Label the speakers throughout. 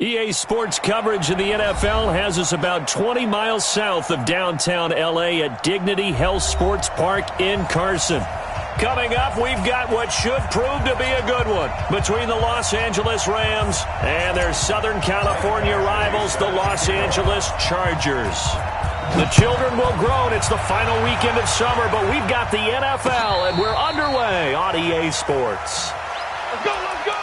Speaker 1: EA Sports coverage of the NFL has us about 20 miles south of downtown L.A. at Dignity Health Sports Park in Carson. Coming up, we've got what should prove to be a good one between the Los Angeles Rams and their Southern California rivals, the Los Angeles Chargers. The children will grow, and it's the final weekend of summer, but we've got the NFL, and we're underway on EA Sports.
Speaker 2: Let's go, let's go!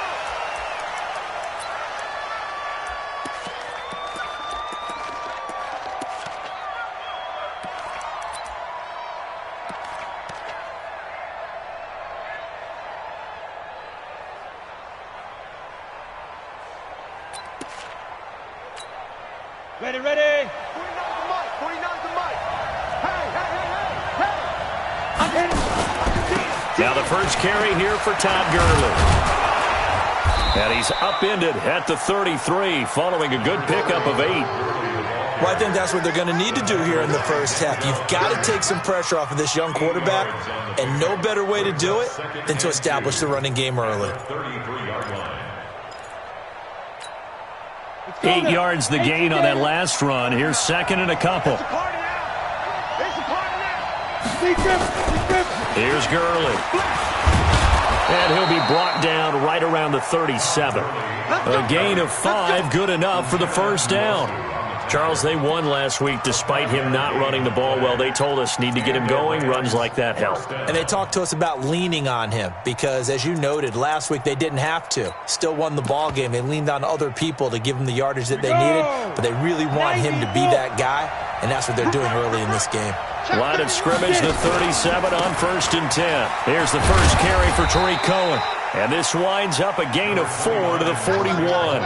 Speaker 2: Ready, ready. 49's the mic. Hey.
Speaker 1: Now the first carry here for Todd Gurley. And he's upended at the 33 following a good pickup of 8.
Speaker 3: Well, I think that's what they're going to need to do here in the first half. You've got to take some pressure off of this young quarterback, and no better way to do it than to establish the running game early.
Speaker 1: 8 yards the gain on that last run. Here's second and a couple. Here's Gurley. And he'll be brought down right around the 37. A gain of 5, good enough for the first down. Charles, they won last week despite him not running the ball well. They told us need to get him going. Runs like that help.
Speaker 3: And they talked to us about leaning on him because, as you noted, last week they didn't have to. Still won the ball game. They leaned on other people to give them the yardage that they needed, but they really want him to be that guy, and that's what they're doing early in this game.
Speaker 1: Line of scrimmage, the 37 on 1st and 10. Here's the first carry for Tariq Cohen. And this winds up a gain of 4 to the 41.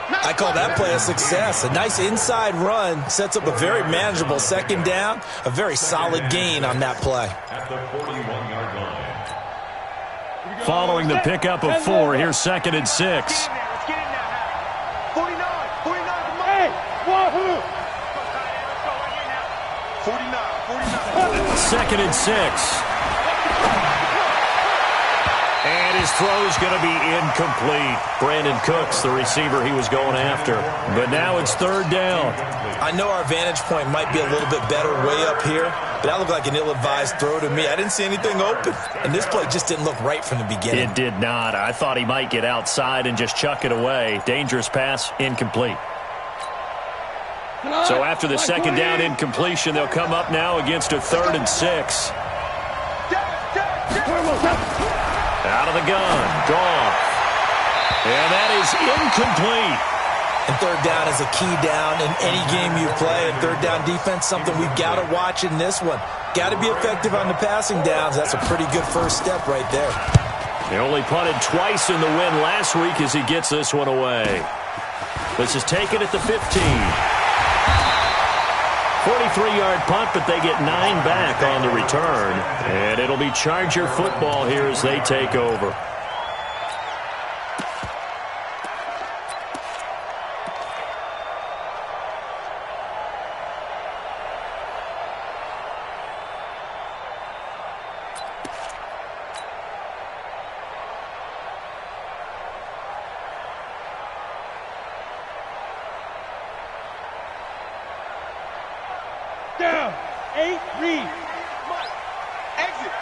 Speaker 3: I call that play a success. A nice inside run sets up a very manageable second down. A very solid gain on that play.
Speaker 1: Following the pickup of 4, here's 2nd and 6.
Speaker 2: 49. Hey, wahoo! 49.
Speaker 1: 2nd and 6. And his throw's going to be incomplete. Brandon Cooks, the receiver he was going after. But now it's 3rd down.
Speaker 3: I know our vantage point might be a little bit better way up here, but that looked like an ill-advised throw to me. I didn't see anything open, and this play just didn't look right from the beginning.
Speaker 1: It did not. I thought he might get outside and just chuck it away. Dangerous pass, incomplete. So after the second down incompletion, they'll come up now against a 3rd and 6. Out of the gun, Goff. And that is incomplete.
Speaker 3: And 3rd down is a key down in any game you play. And 3rd down defense, something we've got to watch in this one. Got to be effective on the passing downs. That's a pretty good first step right there.
Speaker 1: He only punted twice in the win last week as he gets this one away. This is taken at the 15. 43-yard punt, but they get 9 back on the return. And it'll be Charger football here as they take over.
Speaker 2: Down. 8, read. Exit.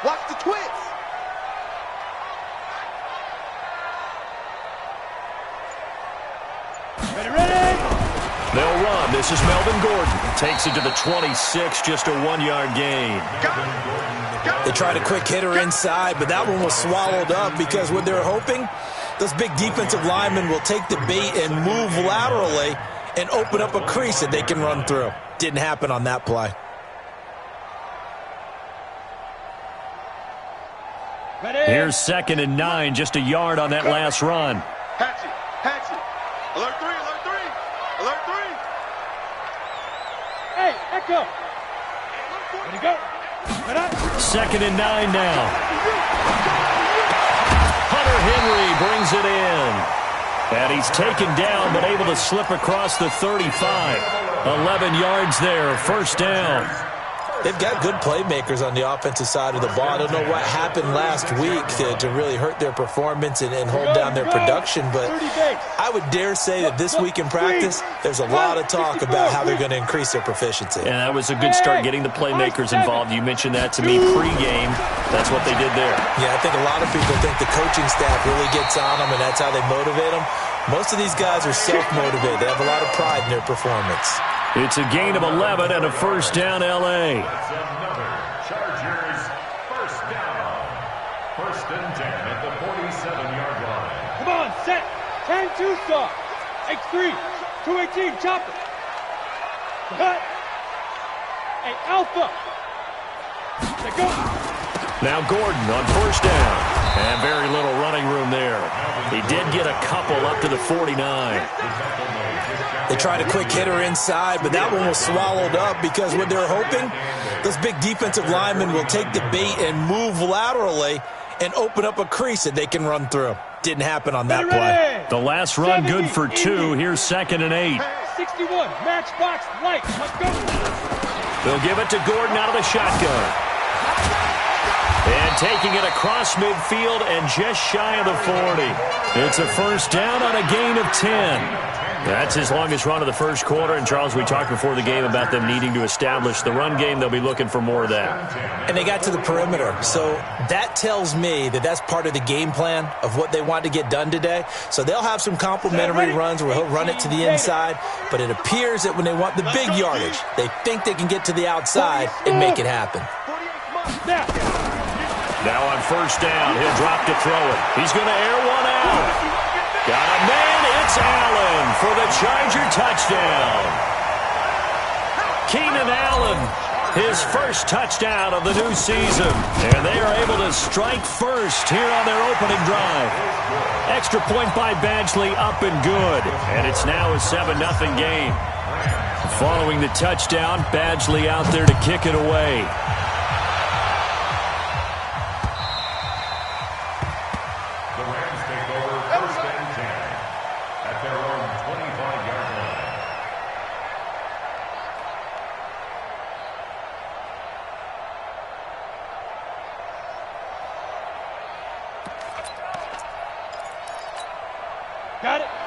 Speaker 2: Watch the twist. Ready.
Speaker 1: They'll run. This is Melvin Gordon. Takes it to the 26, just a 1-yard gain.
Speaker 3: They tried a quick hitter inside, but that one was swallowed up because what they're hoping, those big defensive linemen will take the bait and move laterally and open up a crease that they can run through. Didn't happen on that play.
Speaker 2: Ready.
Speaker 1: Here's 2nd and 9, just a yard on that last run.
Speaker 2: Hatchet. Alert 3. Hey, echo. Ready, go.
Speaker 1: 2nd and 9 now. Hunter Henry brings it in. And he's taken down, but able to slip across the 35. 11 yards there, first down.
Speaker 3: They've got good playmakers on the offensive side of the ball. I don't know what happened last week to really hurt their performance and hold down their production, but I would dare say that this week in practice, there's a lot of talk about how they're going to increase their proficiency.
Speaker 1: And that was a good start, getting the playmakers involved. You mentioned that to me pregame. That's what they did there.
Speaker 3: Yeah, I think a lot of people think the coaching staff really gets on them, and that's how they motivate them. Most of these guys are self-motivated. They have a lot of pride in their performance.
Speaker 1: It's a gain of 11 and a first down, L.A.
Speaker 2: Chargers first down. First and 10 at the 47-yard line. Come on, set. 10-2 stop. X3. 218, chopper. Cut. Hey, Alpha. Let go.
Speaker 1: Now Gordon on first down. And very little running room there. He did get a couple up to the 49.
Speaker 3: They tried a quick hitter inside, but that one was swallowed up because what they're hoping, those big defensive linemen will take the bait and move laterally and open up a crease that they can run through. Didn't happen on that play.
Speaker 1: The last run good for 2. Here's 2nd and 8.
Speaker 2: 61, matchbox light. Let's go.
Speaker 1: They'll give it to Gordon out of the shotgun. And taking it across midfield and just shy of the 40. It's a first down on a gain of 10. That's his longest run of the first quarter. And, Charles, we talked before the game about them needing to establish the run game. They'll be looking for more of that.
Speaker 3: And they got to the perimeter. So that tells me that that's part of the game plan of what they want to get done today. So they'll have some complementary runs where he'll run it to the inside. But it appears that when they want the big yardage, they think they can get to the outside and make it happen.
Speaker 1: Now on first down, he'll drop to throw it. He's going to air one out. Got a man. It's Allen for the Charger touchdown. Keenan Allen, his first touchdown of the new season. And they are able to strike first here on their opening drive. Extra point by Badgley, up and good. And it's now a 7-0 game. Following the touchdown, Badgley out there to kick it away.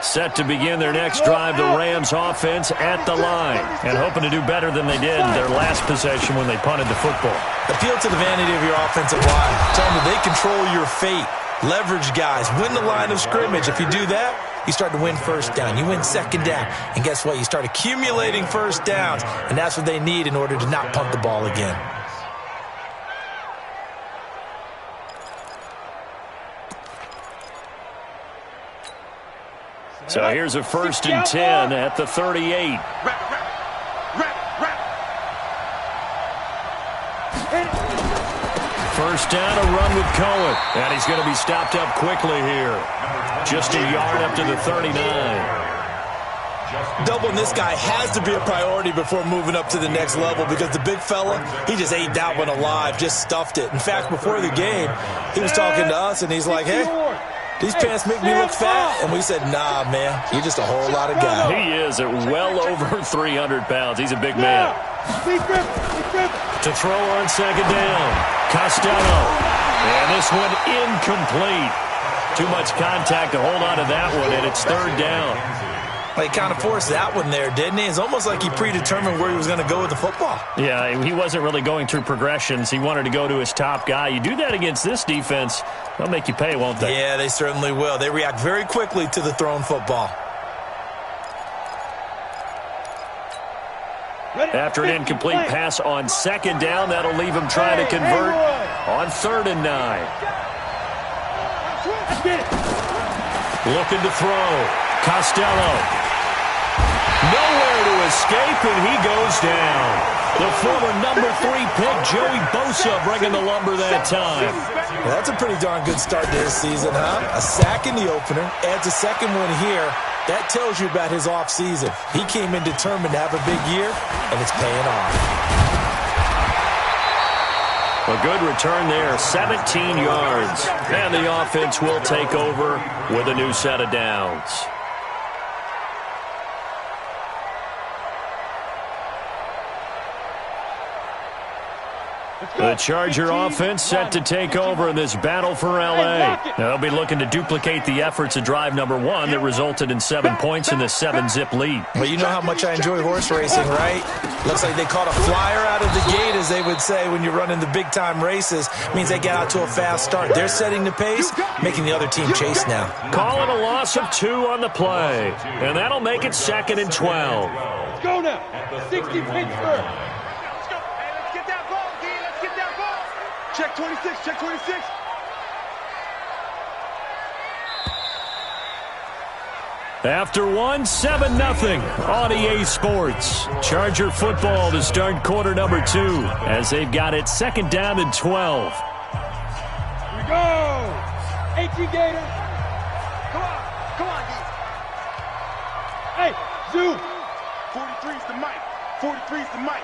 Speaker 1: Set to begin their next drive, the Rams offense at the line. And hoping to do better than they did their last possession when they punted the football.
Speaker 3: Appeal to the vanity of your offensive line. Tell them that they control your fate. Leverage guys. Win the line of scrimmage. If you do that, you start to win first down. You win second down. And guess what? You start accumulating first downs. And that's what they need in order to not punt the ball again.
Speaker 1: So here's a first and 10 at the 38. First down, a run with Cohen. And he's going to be stopped up quickly here. Just a yard up to the 39.
Speaker 3: Doubling this guy has to be a priority before moving up to the next level because the big fella, he just ate that one alive, just stuffed it. In fact, before the game, he was talking to us, and he's like, hey, these pants make me look fat. And we said, nah, man, you're just a whole lot of guy.
Speaker 1: He is at well over 300 pounds. He's a big man. To throw on second down, Costello. And this one incomplete. Too much contact to hold on to that one, and it's third down.
Speaker 3: Well, he kind of forced that one there, didn't he? It's almost like he predetermined where he was going to go with the football.
Speaker 1: Yeah, he wasn't really going through progressions. He wanted to go to his top guy. You do that against this defense, they'll make you pay, won't they?
Speaker 3: Yeah, they certainly will. They react very quickly to the thrown football.
Speaker 1: After an incomplete pass on second down, that'll leave him trying to convert on 3rd and 9. Looking to throw. Costello. Nowhere to escape, and he goes down. The former number 3 pick, Joey Bosa, bringing the lumber that time.
Speaker 3: Well, that's a pretty darn good start to his season, huh? A sack in the opener, adds a second one here. That tells you about his offseason. He came in determined to have a big year, and it's paying off.
Speaker 1: A good return there, 17 yards. And the offense will take over with a new set of downs. The Charger offense set to take over in this battle for L.A. They'll be looking to duplicate the efforts of drive number 1 that resulted in 7 points in the 7-zip lead.
Speaker 3: Well, you know how much I enjoy horse racing, right? Looks like they caught a flyer out of the gate, as they would say when you're running the big-time races. Means they get out to a fast start. They're setting the pace, making the other team chase now.
Speaker 1: Call it a loss of 2 on the play, and that'll make it 2nd and 12.
Speaker 2: Let's go now. 60 Pittsburgh.
Speaker 4: Check 26, check 26.
Speaker 1: After 1, 7-0 on EA Sports. Charger football to start quarter number 2 as they've got it 2nd down and 12.
Speaker 2: Here we go. 18 Gator.
Speaker 4: Come on, D.
Speaker 2: Hey, zoom.
Speaker 4: 43's the mic. 43's the mic.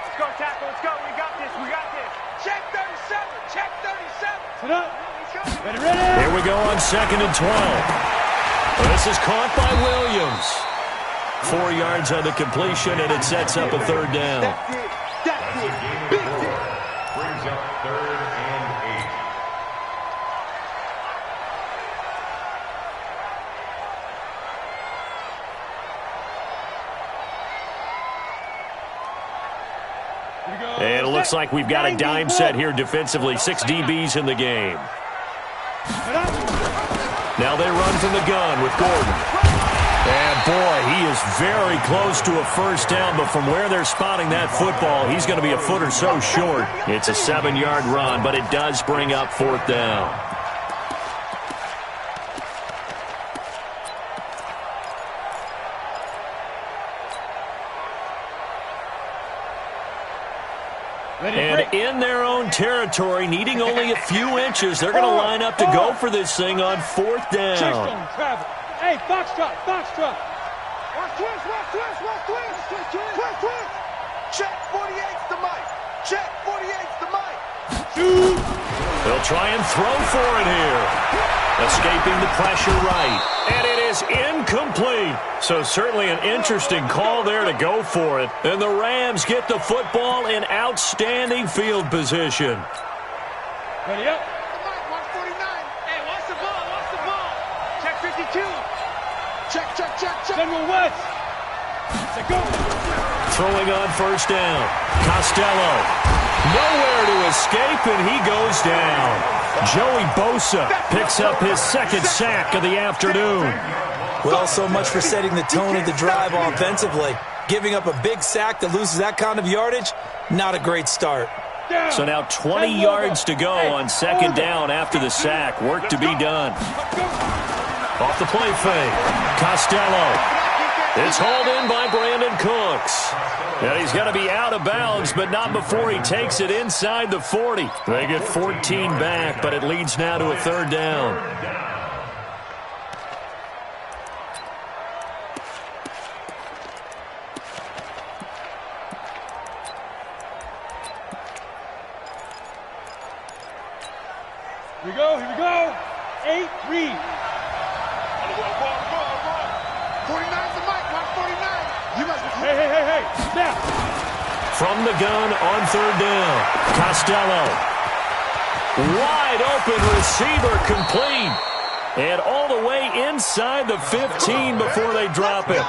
Speaker 4: Let's go, tackle. Let's go. We got this. We got this. Check 37. Check 37.
Speaker 2: Sit up. Ready.
Speaker 1: Here we go on 2nd and 12. This is caught by Williams. 4 yards on the completion, and it sets up a 3rd down.
Speaker 4: That's it. That's it. Big hit.
Speaker 2: Brings up 3rd and 8.
Speaker 1: And it looks like we've got a dime set here defensively. 6 DBs in the game. Now they run from the gun with Gordon. And boy, he is very close to a 1st down, but from where they're spotting that football, he's going to be a foot or so short. It's a 7-yard run, but it does bring up 4th down. And in their own territory, needing only a few inches, they're going to line up to go for this thing on 4th down.
Speaker 2: Hey, Foxtrot, Foxtrot.
Speaker 4: Watch twist, watch twist, watch twist. Twist, twist. Check 48's the mic. Check 48's the mic.
Speaker 2: Shoot.
Speaker 1: They'll try and throw for it here. Escaping the pressure right. And it is incomplete. So certainly an interesting call there to go for it. And the Rams get the football in outstanding field position.
Speaker 2: Ready up.
Speaker 4: Watch 49. Hey, watch the ball, watch the ball. Check 52. Check.
Speaker 2: General West. Let's go.
Speaker 1: Throwing on 1st down. Costello. Nowhere to escape, and he goes down. Joey Bosa picks up his 2nd sack of the afternoon.
Speaker 3: Well, so much for setting the tone of the drive offensively. Giving up a big sack that loses that kind of yardage, not a great start.
Speaker 1: So now 20 yards to go on 2nd down after the sack. Work to be done. Off the play fake. Costello. It's hauled in by Brandon Cooks. And he's going to be out of bounds, but not before he takes it inside the 40. They get 14 back, but it leads now to a 3rd down.
Speaker 2: Here we go. 8-3.
Speaker 4: 49's the mic. Watch 49. You must be.
Speaker 2: Hey. Snap.
Speaker 1: From the gun on 3rd down. Costello. Wide open receiver complete. And all the way inside the 15 before they drop it.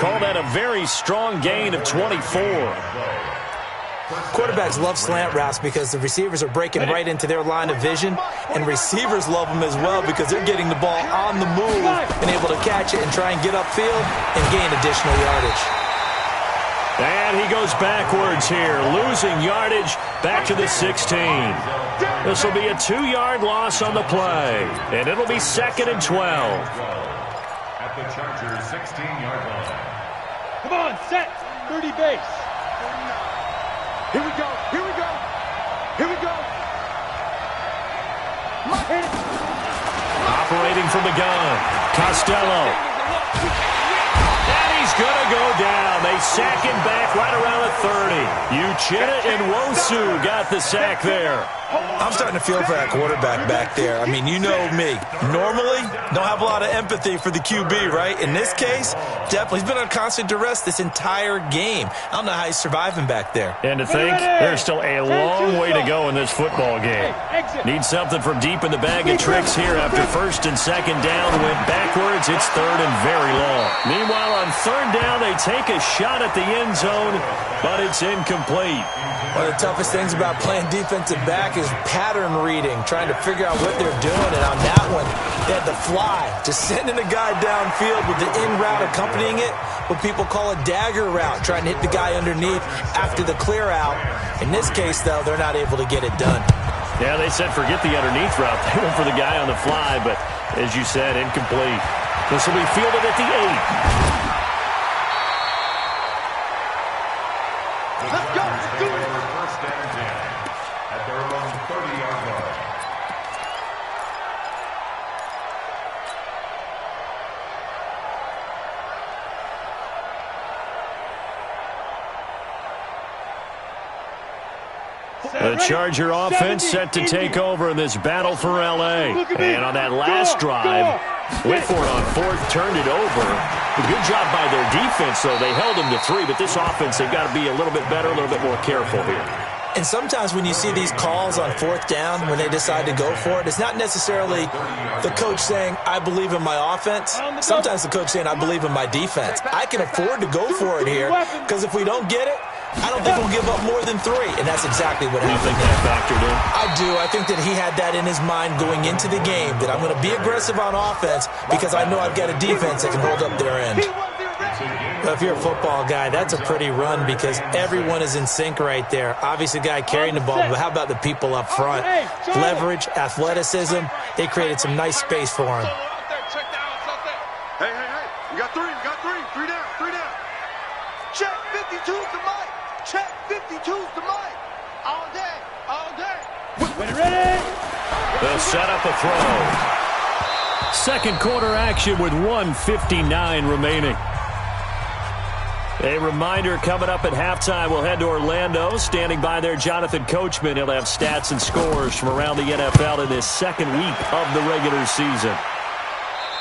Speaker 1: Call that a very strong gain of 24.
Speaker 3: Quarterbacks love slant routes because the receivers are breaking right into their line of vision, and receivers love them as well because they're getting the ball on the move and able to catch it and try and get upfield and gain additional yardage.
Speaker 1: And he goes backwards here, losing yardage back to the 16. This will be a 2-yard loss on the play, and it'll be 2nd and 12.
Speaker 2: At the Chargers' 16-yard line. Come on, set. 30 base.
Speaker 4: Here we go.
Speaker 1: Operating from the gun. Costello. And he's going to go down. They sack him back right around the 30. Uchenna Nwosu got the sack there.
Speaker 3: I'm starting to feel for that quarterback back there. I mean, you know me. Normally, don't have a lot of empathy for the QB, right? In this case, definitely. He's been on constant duress this entire game. I don't know how he's surviving back there.
Speaker 1: And to think, there's still a long way to go in this football game. Need something from deep in the bag of tricks here after first and second down went backwards. It's third and very long. Meanwhile, on third down, they take a shot at the end zone, but it's incomplete.
Speaker 3: One of the toughest things about playing defensive back is pattern reading, trying to figure out what they're doing. And on that one, they had to fly, just sending a guy downfield with the in route accompanying it, what people call a dagger route, trying to hit the guy underneath after the clear out. In this case, though, they're not able to get it done.
Speaker 1: Yeah, they said forget the underneath route. They went for the guy on the fly, but as you said, incomplete. This will be fielded at the 8.
Speaker 4: Let's go. Let's do it.
Speaker 2: First and 10 at their own 30-yard line.
Speaker 1: The Charger offense set to take over in this battle for L.A. And on that last drive, went for it on fourth, turned it over. A good job by their defense, though. They held them to 3, but this offense, they've got to be a little bit better, a little bit more careful here.
Speaker 3: And sometimes when you see these calls on fourth down, when they decide to go for it, it's not necessarily the coach saying, I believe in my offense. Sometimes the coach saying, I believe in my defense. I can afford to go for it here because if we don't get it, I don't think we'll give up more than 3, and that's exactly what happened.
Speaker 1: You think that factored in?
Speaker 3: I do. I think that he had that in his mind going into the game, that I'm going to be aggressive on offense because I know I've got a defense that can hold up their end. But if you're a football guy, that's a pretty run because everyone is in sync right there. Obviously, the guy carrying the ball, but how about the people up front? Leverage, athleticism, they created some nice space for him.
Speaker 4: Hey. We got 3. We got 3. 3 down. 3 down. Check 52's the mic. Check 52's the mic. All day. All day.
Speaker 1: When ready. They'll set up a throw. Second quarter action with 1:59 remaining. A reminder coming up at halftime, we'll head to Orlando. Standing by there, Jonathan Coachman. He'll have stats and scores from around the NFL in this second week of the regular season.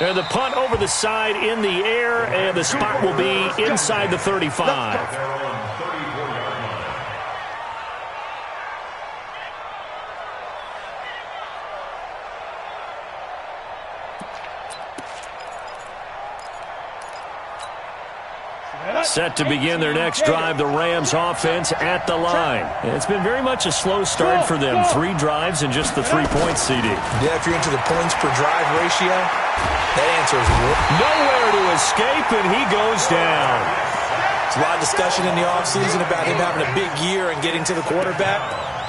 Speaker 1: And the punt over the side in the air, and the spot will be inside the 35. Set to begin their next drive, the Rams offense at the line. It's been very much a slow start for them. 3 drives and just the 3 points, CD.
Speaker 3: Yeah, if you're into the points per drive ratio, that answer is
Speaker 1: nowhere to escape, and he goes down.
Speaker 3: There's a lot of discussion in the offseason about him having a big year and getting to the quarterback.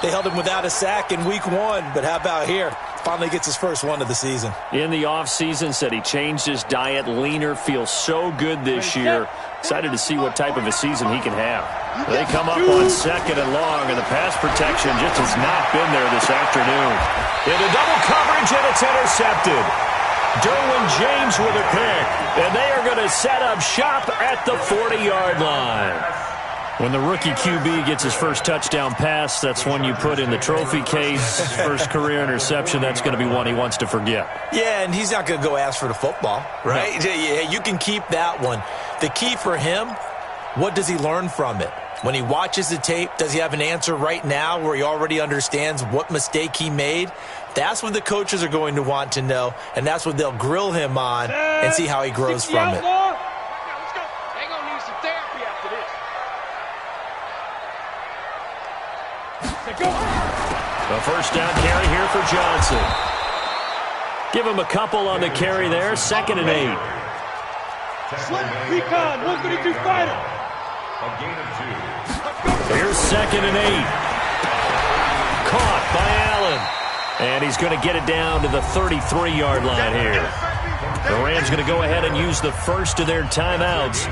Speaker 3: They held him without a sack in week 1, but how about here? Finally gets his first one of the season.
Speaker 1: In the offseason, said he changed his diet, leaner, feels so good this year. Excited to see what type of a season he can have. They come up on second and long, and the pass protection just has not been there this afternoon. Into double coverage, and it's intercepted. Derwin James with a pick, and they are going to set up shop at the 40-yard line. When the rookie QB gets his first touchdown pass, that's one you put in the trophy case. First career interception, that's going to be one he wants to forget.
Speaker 3: Yeah, and he's not going to go ask for the football, right? Yeah, you can keep that one. The key for him, what does he learn from it? When he watches the tape, does he have an answer right now where he already understands what mistake he made? That's what the coaches are going to want to know, and that's what they'll grill him on and see how he grows from it.
Speaker 1: A first down carry here for Johnson. Give him a couple on the carry there. 2nd and 8.
Speaker 4: Recon, 132 fighter.
Speaker 2: A gain of 2.
Speaker 1: Here's 2nd and 8. Caught by Allen. And he's going to get it down to the 33-yard line here. The Rams going to go ahead and use the first of their timeouts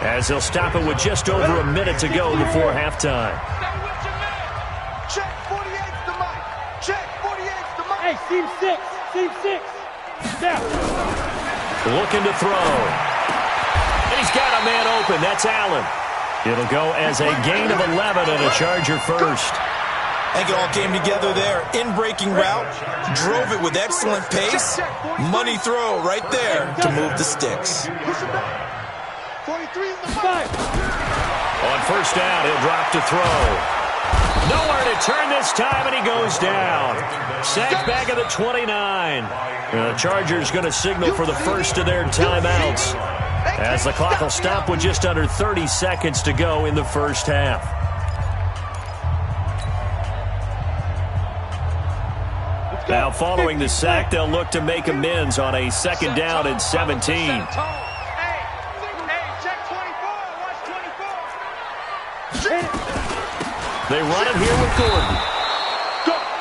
Speaker 1: as they'll stop it with just over a minute to go before halftime.
Speaker 4: Check 48's the mic. Check 48's the mic.
Speaker 5: Hey, seam 6. Seam 6. Down.
Speaker 1: Looking to throw. And he's got a man open. That's Allen. It'll go as a gain of 11 and a Charger first.
Speaker 3: I think it all came together there. In-breaking route, drove it with excellent pace. Money throw right there to move the sticks.
Speaker 4: 43 is the five.
Speaker 1: On first down, he'll drop to throw. Nowhere to turn this time, and he goes down. Sacked back at the 29. The Chargers going to signal for the first of their timeouts, as the clock will stop with just under 30 seconds to go in the first half. Now, following the sack, they'll look to make amends on a second down and 17. They run it here with Gordon.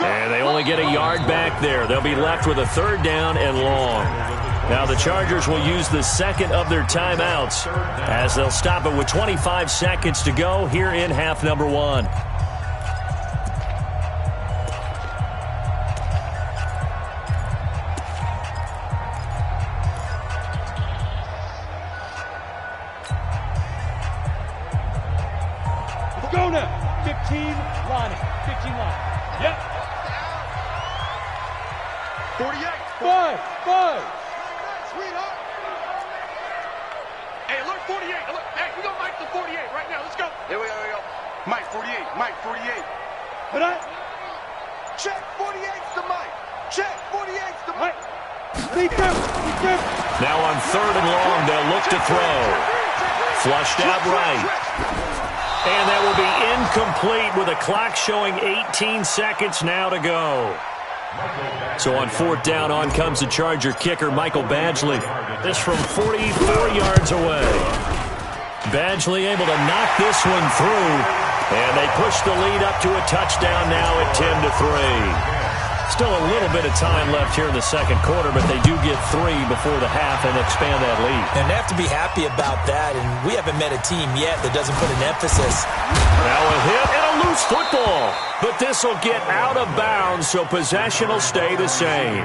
Speaker 1: And they only get a yard back there. They'll be left with a third down and long. Now the Chargers will use the second of their timeouts, as they'll stop it with 25 seconds to go here in half number one.
Speaker 5: Go now. 15 line. 15 line. Yep.
Speaker 4: 48.
Speaker 5: 5.
Speaker 4: Sweetheart. Hey, alert 48. Alert. Hey, we gonna Mike the 48 right now. Let's go. Here we go. Mike 48. Mike 48.
Speaker 5: But I.
Speaker 4: Check 48's the Mike. Check 48's the Mike.
Speaker 5: Be careful. Be careful.
Speaker 1: Now on third and long, they'll look to throw. Flushed out right. And that will be incomplete with a clock showing 18 seconds now to go. So on fourth down, on comes the Charger kicker, Michael Badgley. This from 44 yards away. Badgley able to knock this one through. And they push the lead up to a touchdown now at 10-3. Still a little bit of time left here in the second quarter, but they do get 3 before the half and expand that lead.
Speaker 3: And they have to be happy about that, and we haven't met a team yet that doesn't put an emphasis.
Speaker 1: Now a hit and a loose football, but this will get out of bounds, so possession will stay the same.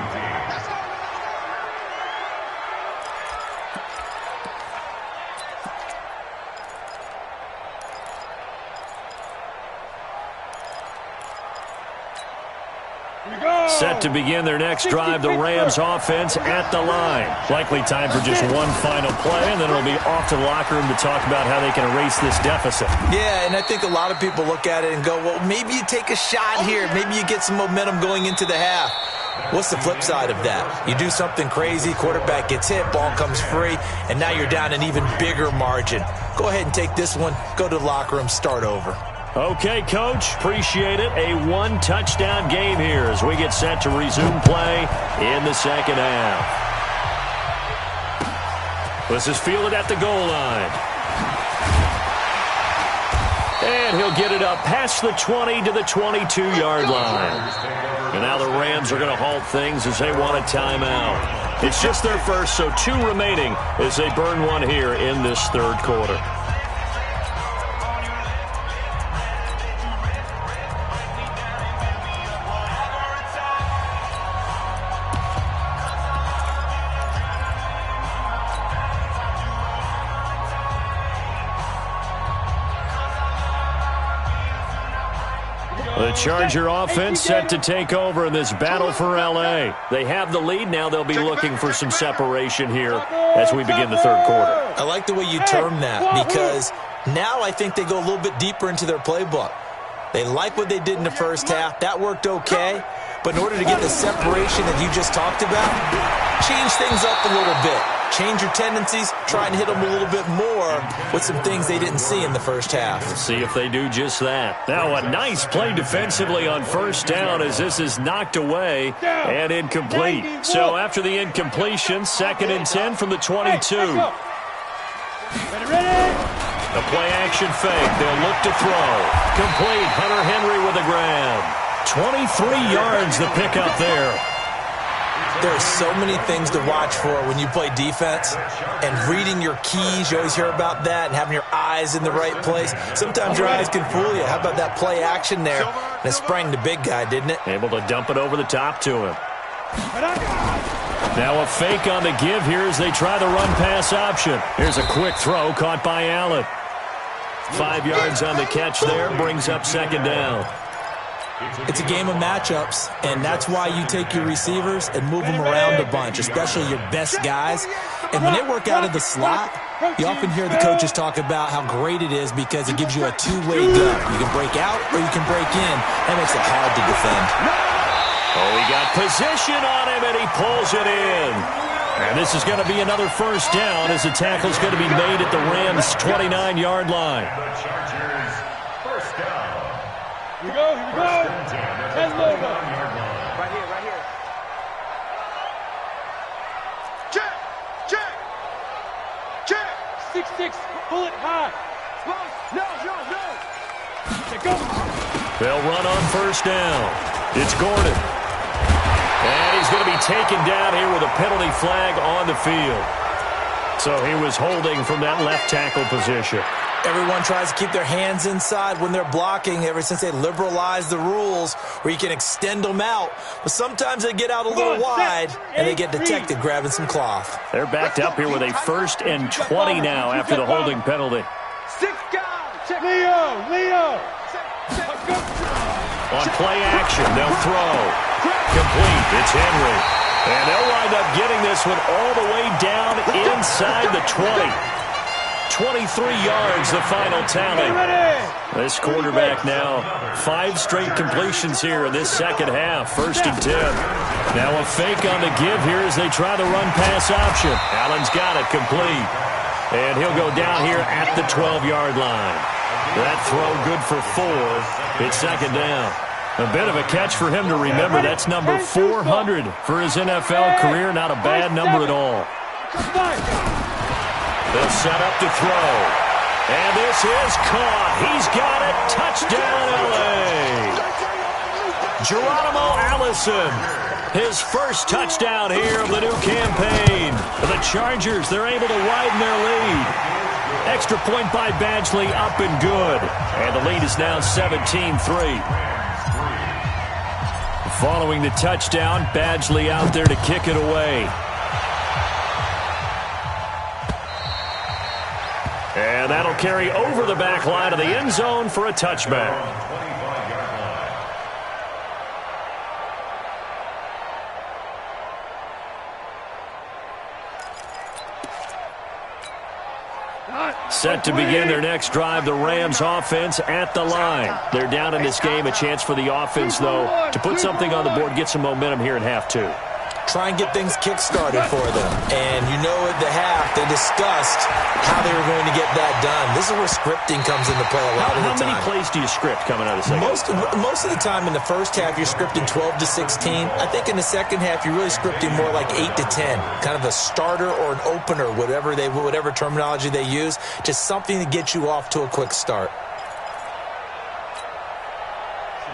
Speaker 1: Set to begin their next drive, the Rams offense at the line. Likely time for just one final play, and then it'll be off to the locker room to talk about how they can erase this deficit.
Speaker 3: Yeah, and I think a lot of people look at it and go, well, maybe you take a shot here. Maybe you get some momentum going into the half. What's the flip side of that? You do something crazy, quarterback gets hit, ball comes free, and now you're down an even bigger margin. Go ahead and take this one, go to the locker room, start over.
Speaker 1: Okay, Coach, appreciate it. A one-touchdown game here as we get set to resume play in the second half. This is fielded at the goal line. And he'll get it up past the 20 to the 22-yard line. And now the Rams are going to halt things as they want a timeout. It's just their first, so 2 remaining as they burn one here in this third quarter. The Charger offense set to take over in this battle for L.A. They have the lead. Now they'll be looking for some separation here as we begin the third quarter.
Speaker 3: I like the way you term that, because now I think they go a little bit deeper into their playbook. They like what they did in the first half. That worked okay. But in order to get the separation that you just talked about, change things up a little bit. Change your tendencies, try and hit them a little bit more with some things they didn't see in the first half.
Speaker 1: We'll see if they do just that. Now a nice play defensively on first down as this is knocked away and incomplete. So after the incompletion, 2nd and 10 from the 22.
Speaker 5: Ready.
Speaker 1: The play action fake. They'll look to throw. Complete. Hunter Henry with a grab. 23 yards the pickup there.
Speaker 3: There are so many things to watch for when you play defense, and reading your keys, you always hear about that, and having your eyes in the right place. Sometimes your eyes can fool you. How about that play action there? And it sprang the big guy, didn't it?
Speaker 1: Able to dump it over the top to him. Now a fake on the give here as they try the run-pass option. Here's a quick throw caught by Allen. 5 yards on the catch there, brings up second down.
Speaker 3: It's a game of matchups, and that's why you take your receivers and move them around a bunch, especially your best guys. And when they work out of the slot, you often hear the coaches talk about how great it is because it gives you a two-way go. You can break out or you can break in. That makes it hard to defend.
Speaker 1: Oh, he got position on him, and he pulls it in. And this is going to be another first down as the tackle's going to be made at the Rams' 29-yard line.
Speaker 5: Here we go, here we go. 10 logo.
Speaker 4: Right here. Check.
Speaker 5: 6-6, pull it high.
Speaker 4: No.
Speaker 5: Here go.
Speaker 1: They'll run on first down. It's Gordon. And he's going to be taken down here with a penalty flag on the field. So he was holding from that left tackle position.
Speaker 3: Everyone tries to keep their hands inside when they're blocking ever since they liberalized the rules where you can extend them out. But sometimes they get out a little wide and they get detected grabbing some cloth.
Speaker 1: They're backed up here with a 1st and 20 now after the holding penalty.
Speaker 4: 6 guys. Check.
Speaker 5: Leo.
Speaker 1: On play action, they'll throw. Complete. It's Henry. And they'll wind up getting this one all the way down inside the 20. 23 yards, the final tally. This quarterback now, 5 straight completions here in this second half. 1st and 10. Now a fake on the give here as they try the run-pass option. Allen's got it complete. And he'll go down here at the 12-yard line. That throw good for 4. It's second down. A bit of a catch for him to remember. That's number 400 for his NFL career. Not a bad number at all. They'll set up to throw. And this is caught. He's got it. Touchdown, L.A. Geronimo Allison. His first touchdown here of the new campaign. The Chargers, they're able to widen their lead. Extra point by Badgley, up and good. And the lead is now 17-3. Following the touchdown, Badgley out there to kick it away. And that'll carry over the back line of the end zone for a touchback. Set to begin their next drive, the Rams offense at the line. They're down in this game. A chance for the offense, though, to put something on the board, get some momentum here in half 2.
Speaker 3: Try and get things kick-started for them. And you know at the half, they discussed how they were going to get that done. This is where scripting comes into play a lot of the time.
Speaker 1: How many plays do you script coming out of the second?
Speaker 3: Most of the time in the first half, you're scripting 12 to 16. I think in the second half, you're really scripting more like 8 to 10. Kind of a starter or an opener, whatever terminology they use. Just something to get you off to a quick start.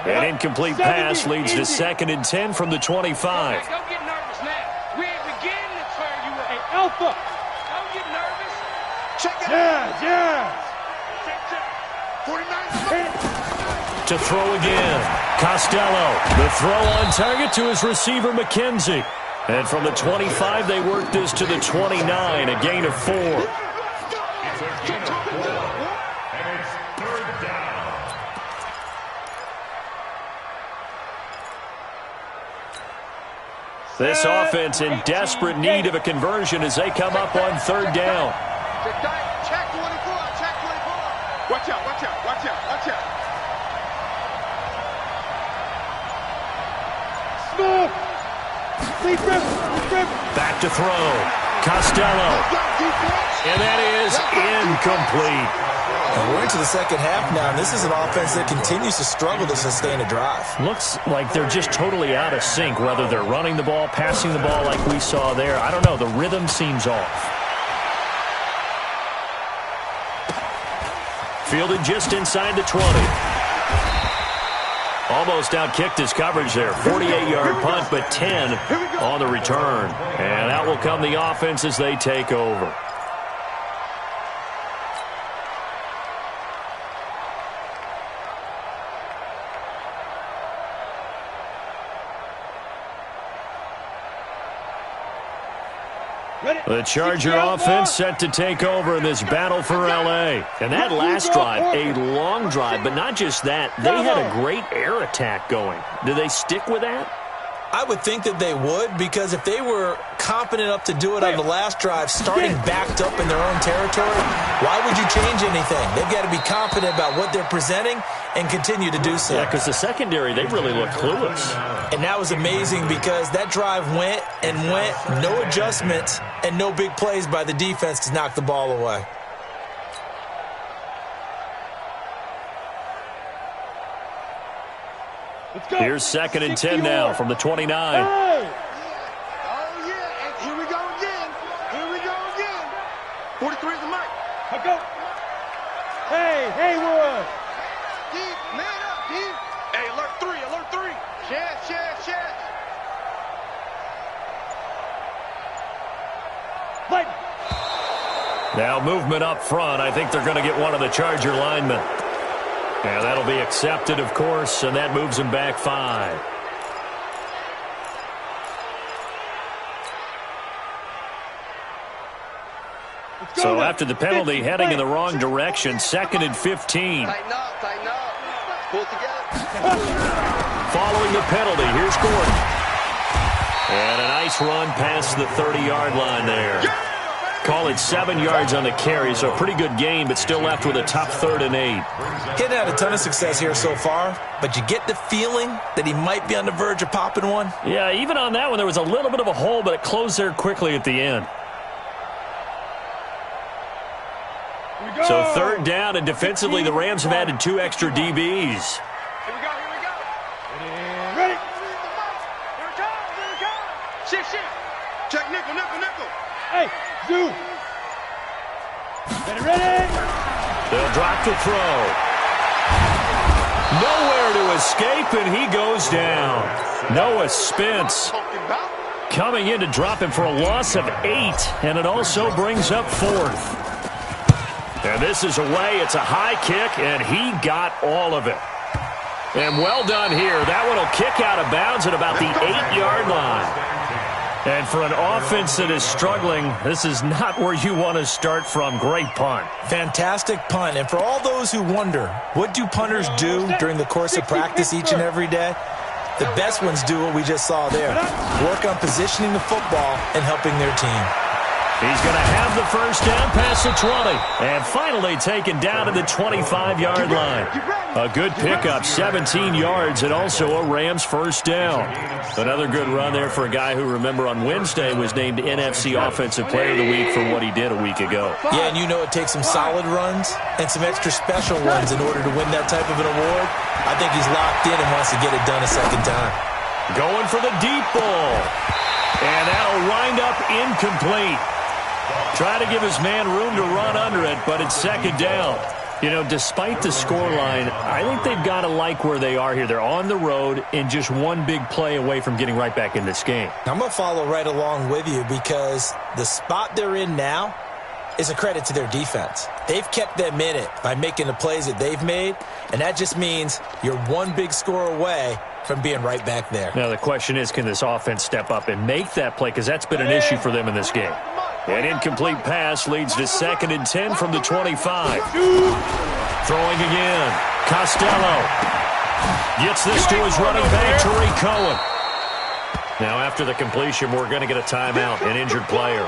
Speaker 1: An incomplete pass leads to 2nd and 10 from the 25.
Speaker 6: Don't get nervous now. We ain't beginning to turn you up.
Speaker 5: Hey, Alpha.
Speaker 6: Don't get nervous.
Speaker 4: Check it.
Speaker 5: Yeah.
Speaker 4: Check. 49.
Speaker 1: To throw again. Costello. The throw on target to his receiver, McKenzie. And from the 25, they work this to the 29, a gain of 4.
Speaker 2: It's a gain of 4, and it's 3rd down.
Speaker 1: This offense in desperate need of a conversion as they come up on 3rd down.
Speaker 4: Check 24. Check 24. Watch out.
Speaker 5: Smooth. Lead grip.
Speaker 1: Back to throw. Costello. And that is incomplete.
Speaker 3: And we're into the second half now, and this is an offense that continues to struggle to sustain a drive.
Speaker 1: Looks like they're just totally out of sync, whether they're running the ball, passing the ball like we saw there. I don't know. The rhythm seems off. Fielded just inside the 20. Almost outkicked his coverage there. 48-yard punt, but 10 on the return. And out will come the offense as they take over. The Charger offense set to take over in this battle for L.A. And that last drive, a long drive, but not just that. They had a great air attack going. Do they stick with that?
Speaker 3: I would think that they would, because if they were confident enough to do it on the last drive, starting backed up in their own territory, why would you change anything? They've got to be confident about what they're presenting and continue to do so.
Speaker 1: Yeah, because the secondary, they really looked clueless.
Speaker 3: And that was amazing because that drive went and went, no adjustments, and no big plays by the defense to knock the ball away.
Speaker 1: Here's 2nd and 10 now from the 29.
Speaker 4: Oh, yeah, and here we go again. Here we go again. 43 is the mic.
Speaker 5: Go. Hey, Haywood.
Speaker 4: Deep, man up, deep. Hey, alert 3. Chance.
Speaker 5: Fight.
Speaker 1: Now movement up front. I think they're going to get one of the Charger linemen. And that'll be accepted, of course, and that moves him back 5. So after the penalty, heading in the wrong direction, 2nd and 15.
Speaker 4: Tighten up. Pull it together.
Speaker 1: Following the penalty, here's Gordon. And a nice run past the 30-yard line there. Call it 7 yards on the carry, so a pretty good game, but still left with a top 3rd and 8.
Speaker 3: He hadn't had a ton of success here so far, but you get the feeling that he might be on the verge of popping one.
Speaker 1: Yeah, even on that one, there was a little bit of a hole, but it closed there quickly at the end. So 3rd down, and defensively, the Rams have added 2 extra DBs.
Speaker 4: Here we go.
Speaker 5: Ready.
Speaker 4: Here it comes. Shift. Check nickel.
Speaker 5: Hey, Zoo. Ready.
Speaker 1: They'll drop the throw. Nowhere to escape, and he goes down. Noah Spence coming in to drop him for a loss of 8, and it also brings up 4th. And this is away. It's a high kick, and he got all of it. And well done here. That one will kick out of bounds at about the 8-yard line. And for an offense that is struggling, this is not where you want to start from. Great punt.
Speaker 3: Fantastic punt. And for all those who wonder, what do punters do during the course of practice each and every day? The best ones do what we just saw there. Work on positioning the football and helping their team.
Speaker 1: He's going to have the first down past the 20. And finally taken down to the 25-yard line. A good pickup, 17 yards, and also a Rams first down. Another good run there for a guy who, remember, on Wednesday was named NFC Offensive Player of the Week for what he did a week ago.
Speaker 3: Yeah, and you know it takes some solid runs and some extra special ones in order to win that type of an award. I think he's locked in and wants to get it done a second time.
Speaker 1: Going for the deep ball. And that'll wind up incomplete. Try to give his man room to run under it, but it's 2nd down. You know, despite the scoreline, I think they've got to like where they are here. They're on the road and just one big play away from getting right back in this game.
Speaker 3: I'm going to follow right along with you because the spot they're in now is a credit to their defense. They've kept them in it by making the plays that they've made, and that just means you're one big score away from being right back there.
Speaker 1: Now, the question is, can this offense step up and make that play? Because that's been an issue for them in this game. An incomplete pass leads to 2nd and 10 from the 25. Throwing again. Costello gets this to his running back, Tariq Cohen. Now, after the completion, we're going to get a timeout, an injured player.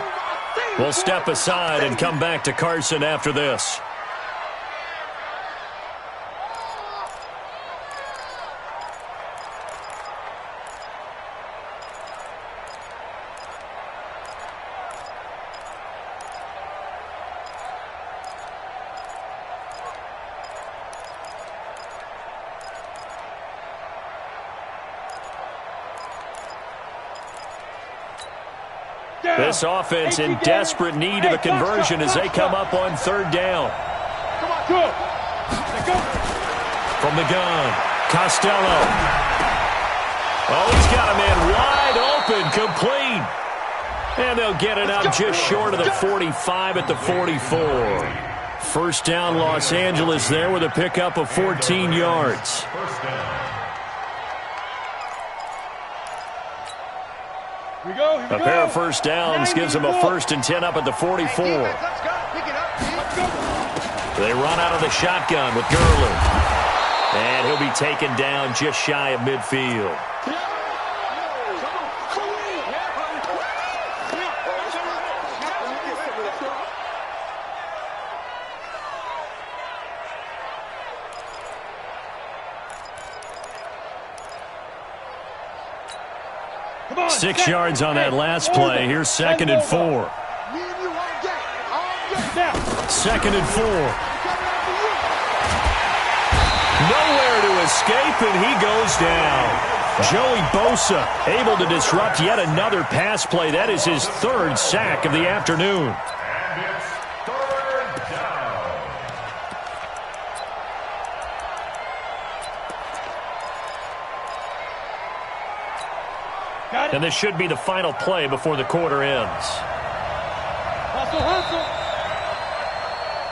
Speaker 1: We'll step aside and come back to Carson after this. This offense in desperate need of a conversion as they come up on 3rd down. From the gun, Costello. Oh, he's got a man wide open, complete. And they'll get it out just short of the 45 at the 44. First down, Los Angeles there with a pickup of 14 yards. A pair of first downs gives them a 1st and 10 up at the 44. They run out of the shotgun with Gurley. And he'll be taken down just shy of midfield.
Speaker 5: On,
Speaker 1: 6 yards on that last play. Here's 2nd and 4. 2nd and 4. Nowhere to escape, and he goes down. Joey Bosa able to disrupt yet another pass play. That is his 3rd sack of the afternoon.
Speaker 2: And it's 3rd down.
Speaker 1: And this should be the final play before the quarter ends.
Speaker 5: Hustle.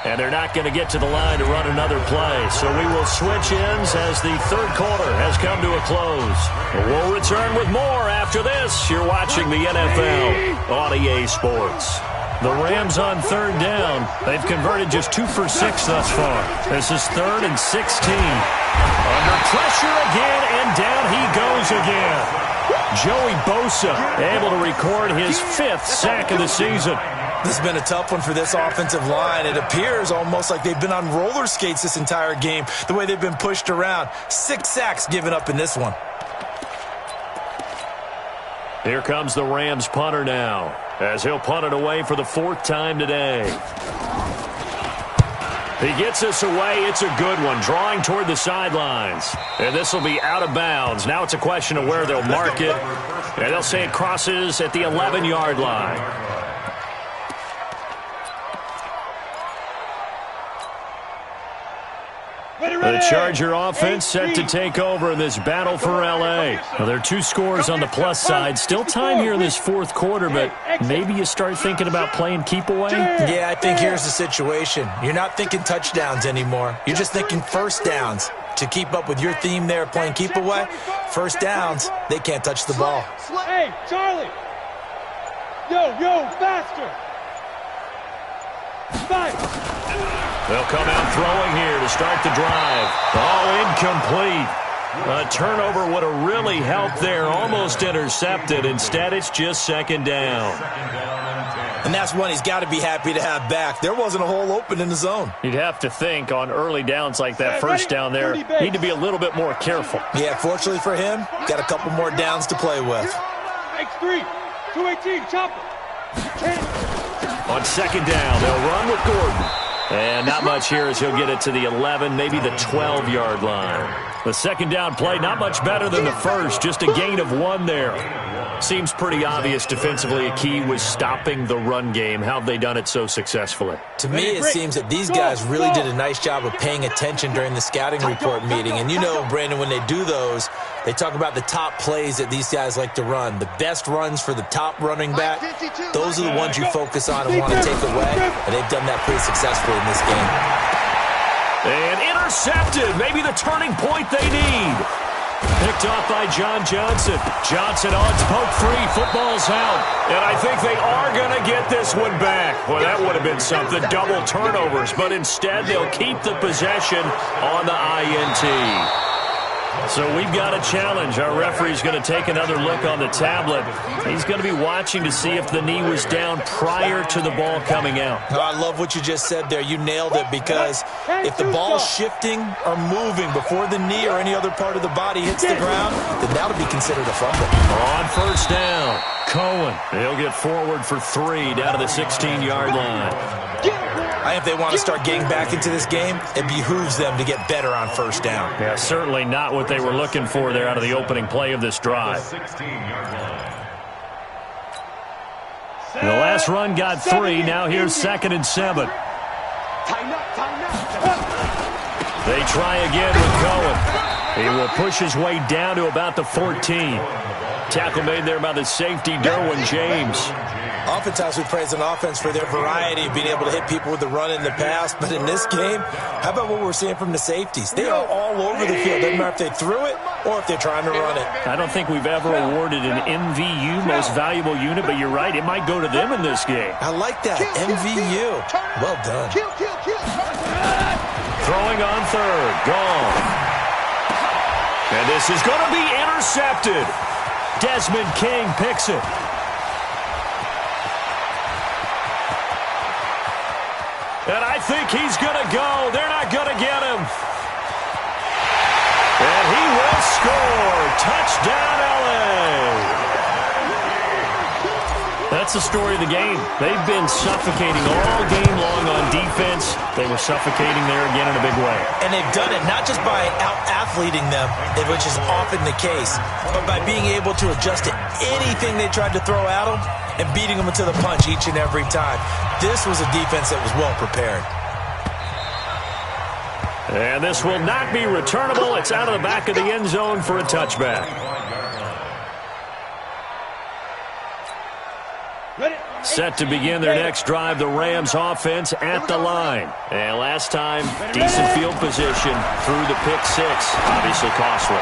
Speaker 1: And they're not going to get to the line to run another play. So we will switch ends as the 3rd quarter has come to a close. We'll return with more after this. You're watching the NFL on EA Sports. The Rams on 3rd down. They've converted just 2 for 6 thus far. This is 3rd and 16. Under pressure again, and down he goes again. Joey Bosa able to record his 5th sack of the season.
Speaker 3: This has been a tough one for this offensive line. It appears almost like they've been on roller skates this entire game, the way they've been pushed around. 6 sacks given up in this one.
Speaker 1: Here comes the Rams punter now, as he'll punt it away for the 4th time today. He gets this away. It's a good one, drawing toward the sidelines. And this will be out of bounds. Now it's a question of where they'll mark it. And they'll say it crosses at the 11-yard line. The Charger offense set to take over in this battle for L.A. Well, there are 2 scores on the plus side. Still time here in this 4th quarter, but maybe you start thinking about playing keep away?
Speaker 3: Yeah, I think here's the situation. You're not thinking touchdowns anymore. You're just thinking first downs. To keep up with your theme there, playing keep away, first downs, they can't touch the ball.
Speaker 5: Hey, Charlie. Yo, faster.
Speaker 1: They'll come out throwing here to start the drive. Oh, incomplete. A turnover would have really helped there. Almost intercepted. Instead, it's just 2nd down.
Speaker 3: And that's one he's got to be happy to have back. There wasn't a hole open in the zone.
Speaker 1: You'd have to think on early downs like that, first down there, need to be a little bit more careful.
Speaker 3: Yeah, fortunately for him, got a couple more downs to play with.
Speaker 5: X3, 218, chopper.
Speaker 1: On 2nd down, they'll run with Gordon. And not much here as he'll get it to the 11, maybe the 12-yard line. The 2nd down play, not much better than the first, just a gain of 1 there. Seems pretty obvious defensively a key was stopping the run game. How have they done it so successfully?
Speaker 3: To me, it seems that these guys really did a nice job of paying attention during the scouting report meeting. And you know, Brandon, when they do those, they talk about the top plays that these guys like to run. The best runs for the top running back, those are the ones you focus on and want to take away. And they've done that pretty successfully in this game.
Speaker 1: And intercepted. Maybe the turning point they need. Picked off by John Johnson. Johnson on poke free. Football's out. And I think they are going to get this one back. Well, that would have been something. Double turnovers. But instead, they'll keep the possession on the INT. So we've got a challenge. Our referee's going to take another look on the tablet. He's going to be watching to see if the knee was down prior to the ball coming out.
Speaker 3: Oh, I love what you just said there. You nailed it, because if the ball's shifting or moving before the knee or any other part of the body hits the ground, then that'll be considered a fumble.
Speaker 1: On 1st down, Cohen. He'll get forward for 3 down to the 16-yard line.
Speaker 3: If they want to start getting back into this game, it behooves them to get better on 1st down.
Speaker 1: Yeah, certainly not what they were looking for there out of the opening play of this drive. The last run got 3. Now here's 2nd and 7. They try again with Cohen. He will push his way down to about the 14. Tackle made there by the safety, Derwin James.
Speaker 3: Oftentimes we praise an offense for their variety of being able to hit people with the run in the pass. But in this game, how about what we're seeing from the safeties? They are all over the field. Doesn't matter if they threw it or if they're trying to run it.
Speaker 1: I don't think we've ever awarded an MVU, most valuable unit, but you're right, it might go to them in this game.
Speaker 3: I like that, MVU. Well done.
Speaker 1: Throwing on third, gone. And this is going to be intercepted. Desmond King picks it. And I think he's going to go. They're not going to get him. And he will score. Touchdown, LA. That's the story of the game. They've been suffocating all game long on defense. They were suffocating there again in a big way.
Speaker 3: And they've done it not just by out-athleting them, which is often the case, but by being able to adjust to anything they tried to throw at them and beating them into the punch each and every time. This was a defense that was well prepared.
Speaker 1: And this will not be returnable. It's out of the back of the end zone for a touchback. Set to begin their next drive, the Rams offense at the line. And last time, decent field position through the pick six. Obviously costly.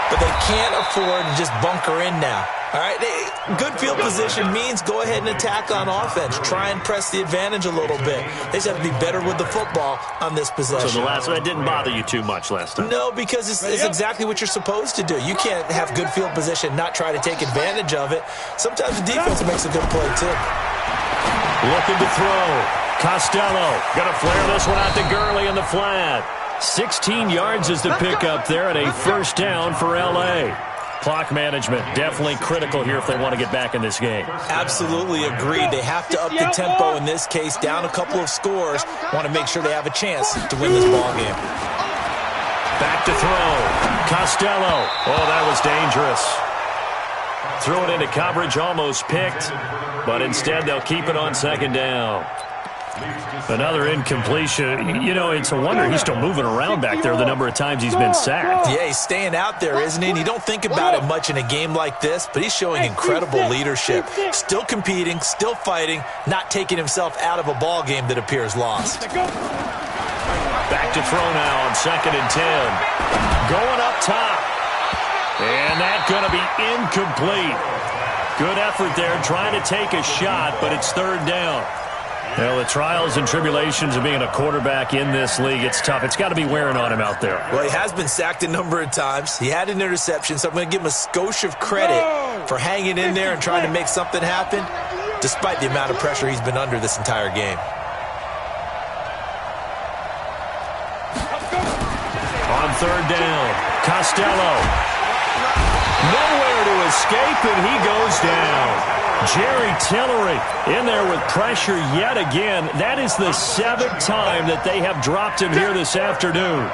Speaker 3: But they can't afford to just bunker in now. All right, good field position means go ahead and attack on offense. Try and press the advantage a little bit. They just have to be better with the football on this possession.
Speaker 1: So the last one didn't bother you too much last time?
Speaker 3: No, because it's exactly what you're supposed to do. You can't have good field position, not try to take advantage of it. Sometimes the defense makes a good play, too.
Speaker 1: Looking to throw. Costello going to flare this one out to Gurley in the flat. 16 yards is the pickup there and a first down for L.A. Clock management definitely critical here if they want to get back in this game.
Speaker 3: Absolutely agreed. They have to up the tempo in this case, down a couple of scores. Want to make sure they have a chance to win this ball game.
Speaker 1: Back to throw. Costello. Oh, that was dangerous. Threw it into coverage, almost picked, but instead they'll keep it on second down. Another incompletion. You know, it's a wonder he's still moving around back there the number of times he's been sacked.
Speaker 3: Yeah, he's staying out there, isn't he? And you don't think about it much in a game like this, but he's showing incredible leadership. Still competing, still fighting, not taking himself out of a ball game that appears lost.
Speaker 1: Back to throw now on 2nd and 10. Going up top. And that's going to be incomplete. Good effort there, trying to take a shot, but it's third down. Well, the trials and tribulations of being a quarterback in this league, it's tough. It's got to be wearing on him out there.
Speaker 3: Well, he has been sacked a number of times. He had an interception, so I'm going to give him a skosh of credit for hanging in there and trying to make something happen, despite the amount of pressure he's been under this entire game.
Speaker 1: On third down, Costello. Nowhere to escape, and he goes down. Jerry Tillery in there with pressure yet again. That is the 7th time that they have dropped him here this afternoon.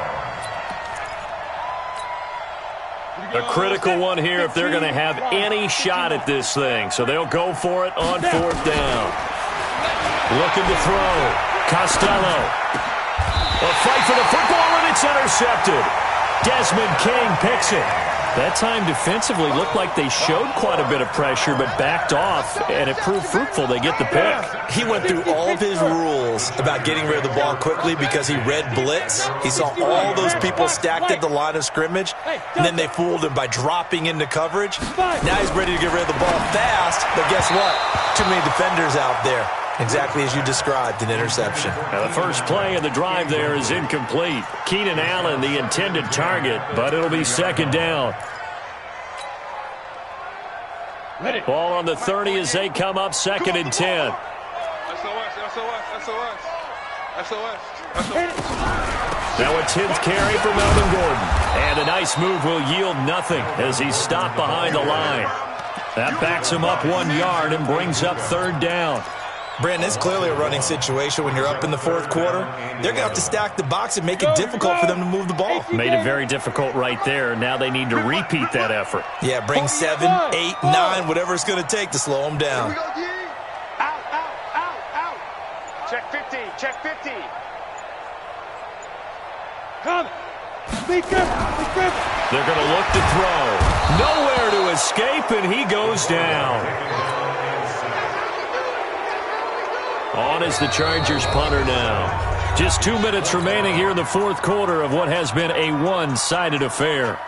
Speaker 1: A critical one here if they're going to have any shot at this thing. So they'll go for it on 4th down. Looking to throw. Costello. A fight for the football, and it's intercepted. Desmond King picks it. That time defensively looked like they showed quite a bit of pressure but backed off, and it proved fruitful. They get the pick.
Speaker 3: He went through all of his rules about getting rid of the ball quickly because he read blitz. He saw all those people stacked at the line of scrimmage, and then they fooled him by dropping into coverage. Now he's ready to get rid of the ball fast, but guess what? Too many defenders out there. Exactly as you described, an interception.
Speaker 1: Now the first play of the drive there is incomplete. Keenan Allen, the intended target, but it'll be 2nd down. Ball on the 30 as they come up 2nd and 10. Now a 10th carry for Melvin Gordon. And a nice move will yield nothing as he's stopped behind the line. That backs him up 1 yard and brings up 3rd down.
Speaker 3: Brandon, it's clearly a running situation when you're up in the 4th quarter. They're going to have to stack the box and make it difficult for them to move the ball.
Speaker 1: Made it very difficult right there. Now they need to repeat that effort.
Speaker 3: Yeah, bring 7, 8, 9, whatever it's going to take to slow them down.
Speaker 6: Out. Check 50, check 50.
Speaker 5: Come.
Speaker 1: They're going to look to throw. Nowhere to escape, and he goes down. On is the Chargers punter now. Just 2 minutes remaining here in the 4th quarter of what has been a one-sided affair.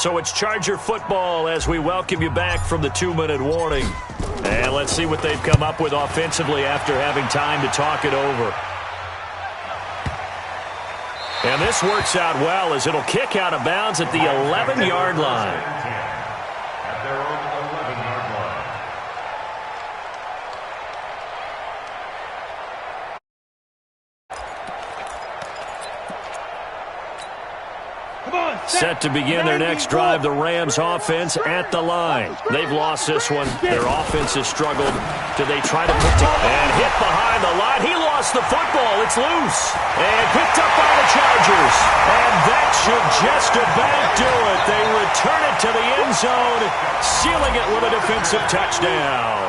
Speaker 1: So it's Charger football as we welcome you back from the 2-minute warning. And let's see what they've come up with offensively after having time to talk it over. And this works out well as it'll kick out of bounds at the 11-yard line.
Speaker 2: At their own 11-yard line.
Speaker 1: Set to begin their next drive, the Rams offense at the line. They've lost this one. Their offense has struggled. Do they try to put and hit behind the line? He lost the football. It's loose. And picked up by the Chargers. And that should just about do it. They return it to the end zone, sealing it with a defensive touchdown.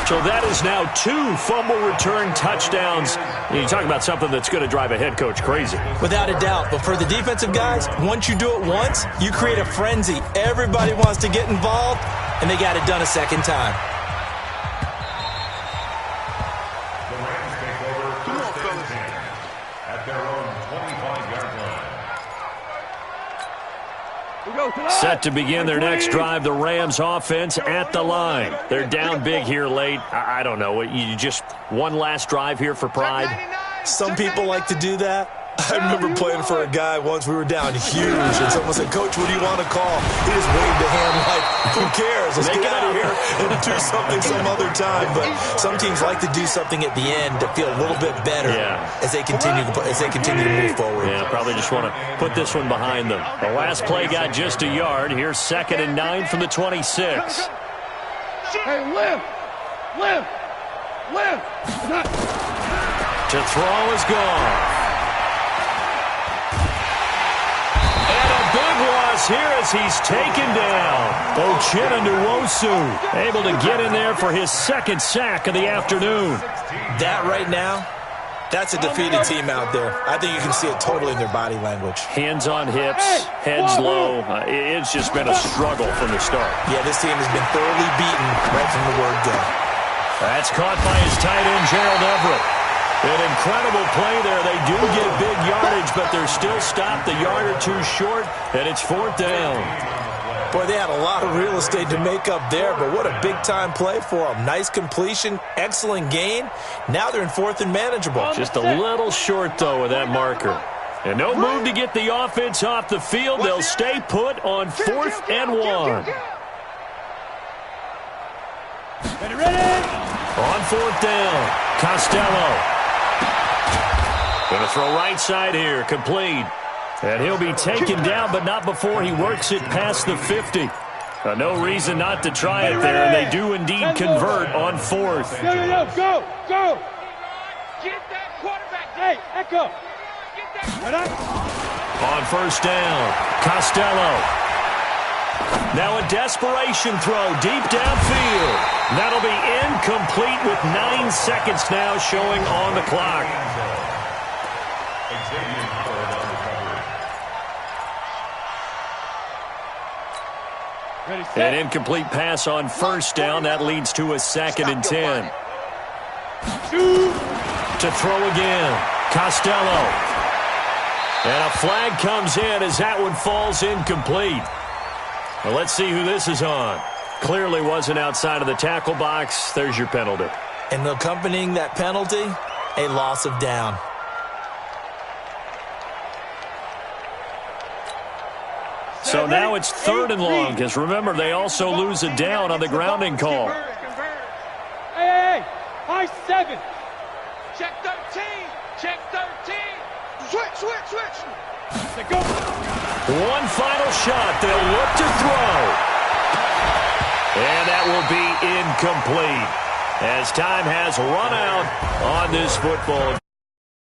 Speaker 1: So that is now 2 fumble return touchdowns. You talk about something that's going to drive a head coach crazy.
Speaker 3: Without a doubt. But for the defensive guys, once you do it once, you create a frenzy. Everybody wants to get involved, and they got it done a second time.
Speaker 2: The Rams take over first and 10 at their own 25-yard line.
Speaker 1: Set to begin their next drive, the Rams offense at the line. They're down big here late. I don't know. You just one last drive here for pride?
Speaker 3: Some people like to do that. I remember playing for a guy once. We were down huge, and someone said, "Coach, what do you want to call?" He just waved a hand like, "Who cares? Let's get out of here and do something some other time." But some teams like to do something at the end to feel a little bit better as they continue to move forward.
Speaker 1: Yeah, probably just want to put this one behind them. The last play got just a yard. Here's 2nd and 9 from the 26.
Speaker 5: Hey, lift!
Speaker 1: To throw is gone. Here as he's taken down. Nwosu able to get in there for his 2nd sack of the afternoon.
Speaker 3: That right now, that's a defeated team out there. I think you can see it totally in their body language.
Speaker 1: Hands on hips, heads low. It's just been a struggle from the start.
Speaker 3: Yeah, this team has been thoroughly beaten right from the word go.
Speaker 1: That's caught by his tight end, Gerald Everett. An incredible play there. They do get big yardage, but they're still stopped a yard or two short, and it's 4th down.
Speaker 3: Boy, they had a lot of real estate to make up there, but what a big-time play for them. Nice completion, excellent gain. Now they're in 4th and manageable.
Speaker 1: Just a little short, though, with that marker. And no move to get the offense off the field. They'll stay put on 4th and 1.
Speaker 5: Ready?
Speaker 1: On 4th down, Costello. Going to throw right side here, complete. And he'll be taken down, but not before he works it past the 50. No reason not to try it there, and they do indeed convert on 4th.
Speaker 5: Go! Get that quarterback. Hey, Echo. Get that.
Speaker 1: On 1st down, Costello. Now a desperation throw deep downfield. That'll be incomplete with 9 seconds now showing on the clock. An incomplete pass on 1st down. That leads to a 2nd and 10. To throw again, Costello. And a flag comes in as that one falls incomplete. Well, let's see who this is on. Clearly wasn't outside of the tackle box. There's your penalty.
Speaker 3: And accompanying that penalty, a loss of down.
Speaker 1: So now it's 3rd and long, because remember, they also lose a down on the grounding call.
Speaker 5: Hey, high 7.
Speaker 6: Check 13. Check 13.
Speaker 4: Switch.
Speaker 5: Go.
Speaker 1: One final shot. They'll look to throw. And that will be incomplete as time has run out on this football